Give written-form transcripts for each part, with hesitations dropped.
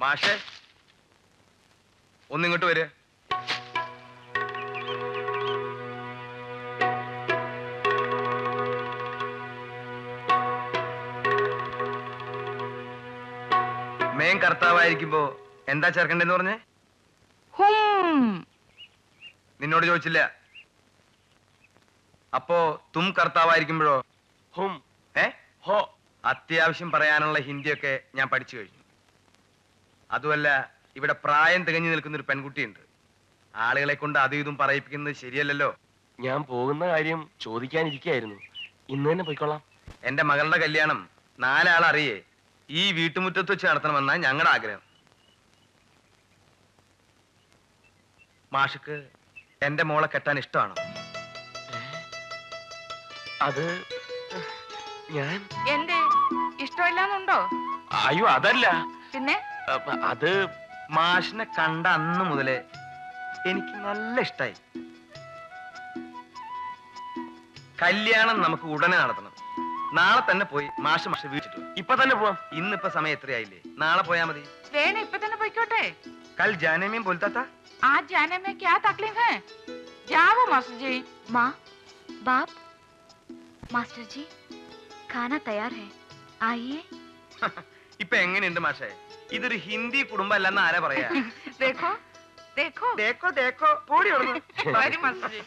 മാഷെ ഒന്നിങ്ങോട്ട് വരെ. മേൻ കർത്താവായിരിക്കുമ്പോ എന്താ ചേർക്കണ്ടെന്ന് പറഞ്ഞേ? നിന്നോട് ചോദിച്ചില്ല. അപ്പോ തും കർത്താവായിരിക്കുമ്പോഴോ? ഹും. ഹോ. അത്യാവശ്യം പറയാനുള്ള ഹിന്ദിയൊക്കെ ഞാൻ പഠിച്ചു കഴിഞ്ഞു. അതുമല്ല, ഇവിടെ പ്രായം തികഞ്ഞു നിൽക്കുന്ന ഒരു പെൺകുട്ടിയുണ്ട്. ആളുകളെ കൊണ്ട് അതും ഇതും പറയിപ്പിക്കുന്നത് ശരിയല്ലല്ലോ. ഞാൻ പോകുന്ന കാര്യം ചോദിക്കാനിരിക്കായിരുന്നു. ഇന്ന് തന്നെ പോയിക്കൊള്ളാം. എന്റെ മകളുടെ കല്യാണം 4 ആൾ അറിയേ ഈ വീട്ടുമുറ്റത്ത് വെച്ച് നടത്തണമെന്നാ ഞങ്ങളുടെ ആഗ്രഹം. മാഷക്ക് എന്റെ മോളെ കെട്ടാൻ ഇഷ്ടമാണോ? അത് ഞാൻ എന്റെ ഇഷ്ടമില്ലാന്നുണ്ടോ? അയ്യോ, അതല്ല. പിന്നെ അത് മാഷിനെ കണ്ട അന്ന് മുതലേ എനിക്ക് നല്ല ഇഷ്ടായി. കല്യാണം നമുക്ക് ഉടനെ നടത്തണം. നാളെ തന്നെ പോയി മാഷ് വീട്ടിട്ടു. ഇപ്പൊ തന്നെ പോവാം. ഇന്നിപ്പോ സമയം എത്രയായില്ലേ? നാളെ പോയാ മതി. വേണേ ഇപ്പൊ തന്നെ പോയിക്കോട്ടെ. കൽ ജാനേമേം ബോൽത്താ आज जाने में क्या तकलीफ है? जाओ मास्टर जी. माँ, बाप, मास्टर जी, खाना तैयार है, आइए. ഇപ്പൊ എങ്ങനെയുണ്ട് മാഷേ? ഇതൊരു ഹിന്ദി കുടുംബം അല്ലെന്ന് ആരാ പറയാ? देखो देखो ദേക്കോ ദേക്കോ പോടി ഓടുന്നു. सॉरी मास्टर जी.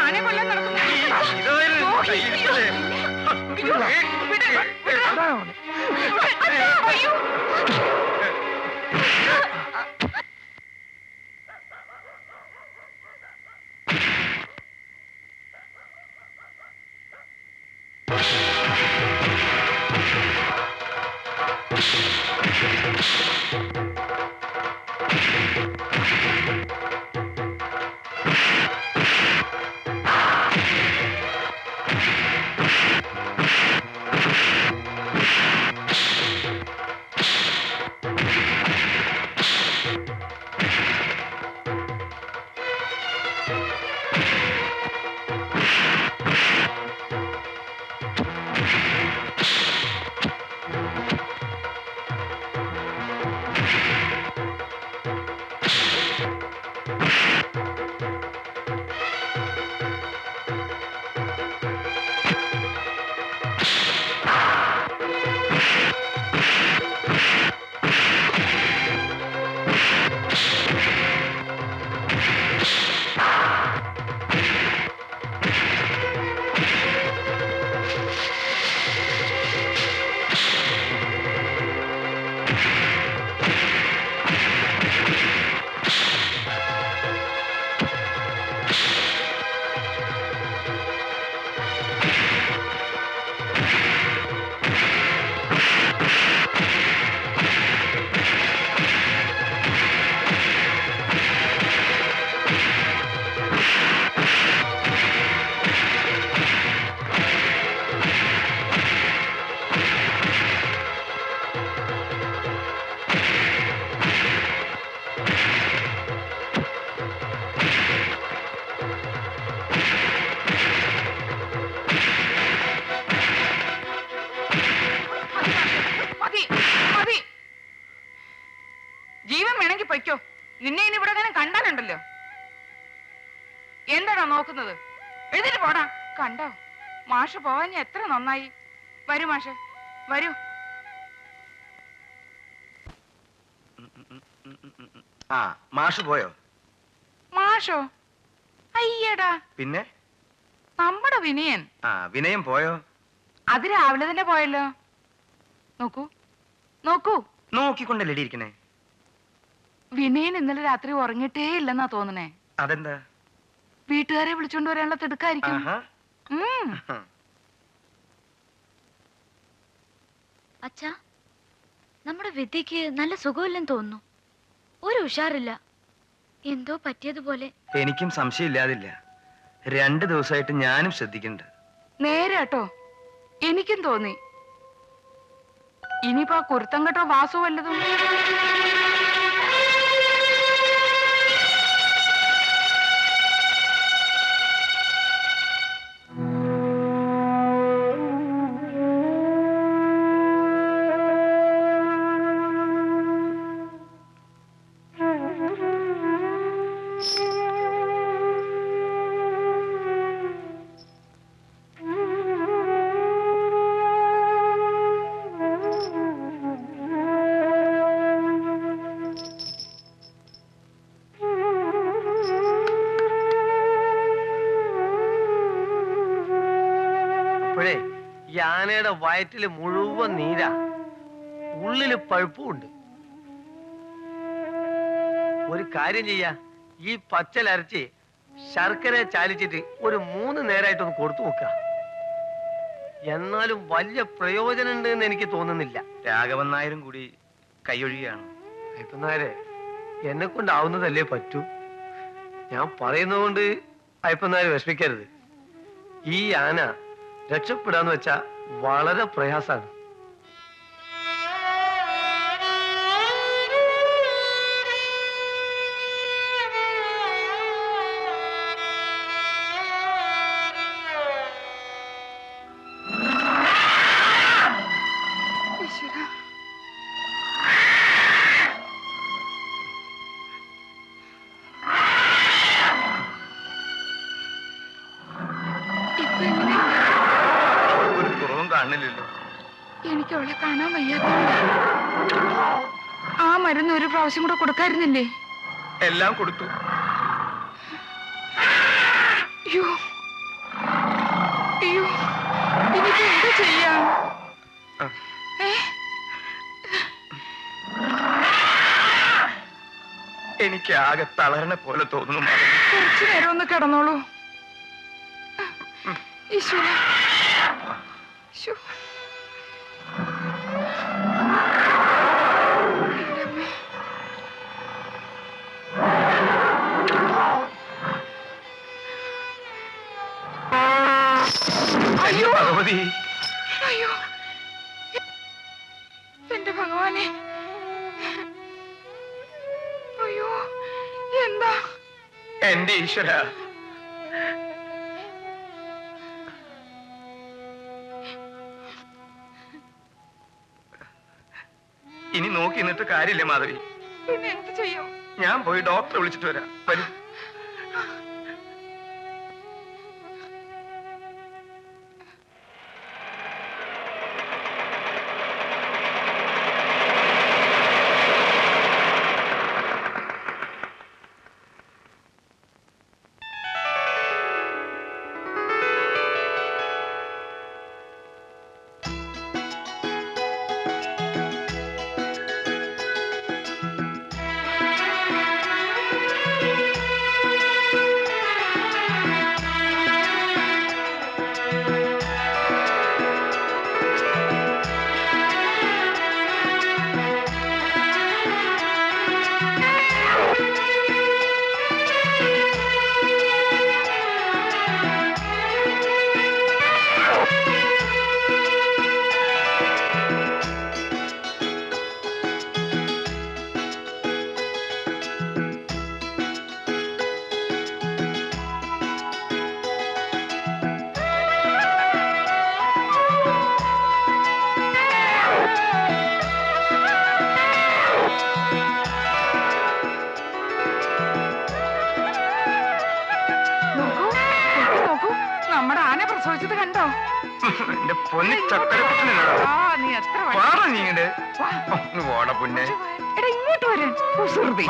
ആനെ കൊല്ലാൻ നടക്കുന്നു. ജീവൻ വേണമെങ്കിൽ പൊയ്ക്കോ. നിന്നെ ഇനി ഇവിടെ അങ്ങനെ കണ്ടാലുണ്ടല്ലോ. എന്താണോ നോക്കുന്നത്? എഴുതിട്ട് പോടാ. കണ്ടോ, മാഷ് പോവാൻ എത്ര നന്നായി. വരൂ മാഷ്, വരൂ. ആ, മാഷ് പോയോ? മാഷോ? അയ്യടാ, പിന്നെ നമ്മുടെ വിനയൻ. ആ, വിനയം പോയോ? അത് രാവിലെ തന്നെ പോയല്ലോ. നോക്കൂ നോക്കൂ. നോക്കിക്കൊണ്ടല്ലേ ഇരിക്കണേ? വിനയൻ ഇന്നലെ രാത്രി ഉറങ്ങിട്ടേ ഇല്ലെന്നാ തോന്നണേ. അതെന്താ? വീട്ടുകാരെ വിളിച്ചോണ്ട് വരാനുള്ള തിടുക്കായിരിക്കും. ആഹാ. അച്ഛാ, നമ്മുടെ വിദ്യക്ക് നല്ല സുഖമില്ലെന്ന് തോന്നുന്നു. ഒരു ഉഷാറില്ല. എന്തോ പറ്റിയതുപോലെ. എനിക്കും സംശയമില്ലാതില്ല. 2 ദിവസമായിട്ട് ഞാനും ശ്രദ്ധിക്കുന്നുണ്ട്. നേരെ കേട്ടോ, എനിക്കും തോന്നി. ഇനിയിപ്പോ ആ കുരുത്തം കേട്ടോ വാസു വല്ലതും. അപ്പോഴേ ഈ ആനയുടെ വയറ്റില് മുഴുവൻ നീരാ, ഉള്ളില് പഴുപ്പുണ്ട്. ഒരു കാര്യം ചെയ്യാ, ഈ പച്ചലരച്ച് ശർക്കര ചാലിച്ചിട്ട് ഒരു 3 നേരമായിട്ടൊന്ന് കൊടുത്തു നോക്ക. എന്നാലും വലിയ പ്രയോജനം ഉണ്ട് എന്ന് എനിക്ക് തോന്നുന്നില്ല. രാഘവൻ നായരും കൂടി കൈയൊഴിയാണ്. ഇപ്പം നേരെ എന്നെ കൊണ്ടാവുന്നതല്ലേ പറ്റൂ. ഞാൻ പറയുന്നത് കൊണ്ട് അയ്യപ്പൻ നായർ വിഷമിക്കരുത്. ഈ ആന രക്ഷപ്പെടാന്ന് വെച്ചാ വളരെ പ്രയാസാണ്. ഈശ്വരാ. ഇപ്പൊ എങ്ങനെയാ? ഒരു കുറവും കാണില്ലല്ലോ. എനിക്ക് അവളെ കാണാൻ വയ്യാത്ത. ആ മരുന്ന് ഒരു പ്രാവശ്യം കൂടെ കൊടുക്കായിരുന്നില്ലേ? എല്ലാം കൊടുത്തു. അയ്യോ അയ്യോ, ഇനിയിപ്പോ എന്താ ചെയ്യാ? എനിക്ക് ആകെ തളരണ പോലെ തോന്നുന്നു മാധവി. കുറച്ചു നേരം ഒന്ന് കിടന്നോളൂ. ഈശ്വര. ശ്ശോ. എൻ്റെ അമ്മേ. അയ്യോ ഭഗവതി. അയ്യോ, എന്റെ ഭഗവാനെ. അയ്യോ, എന്താ? എന്റെ ഈശ്വര. ഇനി നോക്കി നിന്നിട്ട് കാര്യമില്ല മാധവി. പിന്നെ എന്ത് ചെയ്യും? ഞാൻ പോയി ഡോക്ടറെ വിളിച്ചിട്ട് വരാം. വരൂ. പ്രസവിച്ചത് കണ്ടോ? എന്റെ പൊന്നി ചക്കരക്കുട്ടനാ. നീ എത്ര നീങ്ങണ്ട് ഓട പൊന്നെ. എടാ ഇങ്ങോട്ട് വരാൻ കുസൃതി.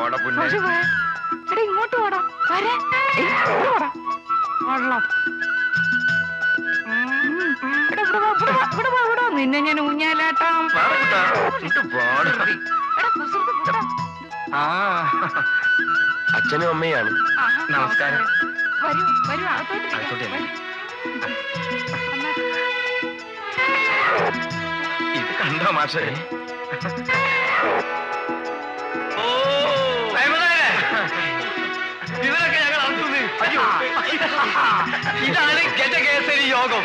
ഓട പൊന്നെ. എടാ ഇങ്ങോട്ട് വാടാ. വള്ളം നിന്നെ ഞാൻ ഊഞ്ഞാലാട്ടാം. ആ അച്ഛനും അമ്മയാണ്. ആഹാ, നമസ്കാരം. വരൂ വരൂ അകത്തോട്ട് അകത്തോട്ട് ഇരിക്കാം. ചെല്ലാം. വരൂ. ഇത് കണ്ടോ മാഷേ? ഇവരൊക്കെ ഞങ്ങൾ അറിഞ്ഞു. അയ്യോ, ഇതാണ് ഗജകേസരി യോഗം.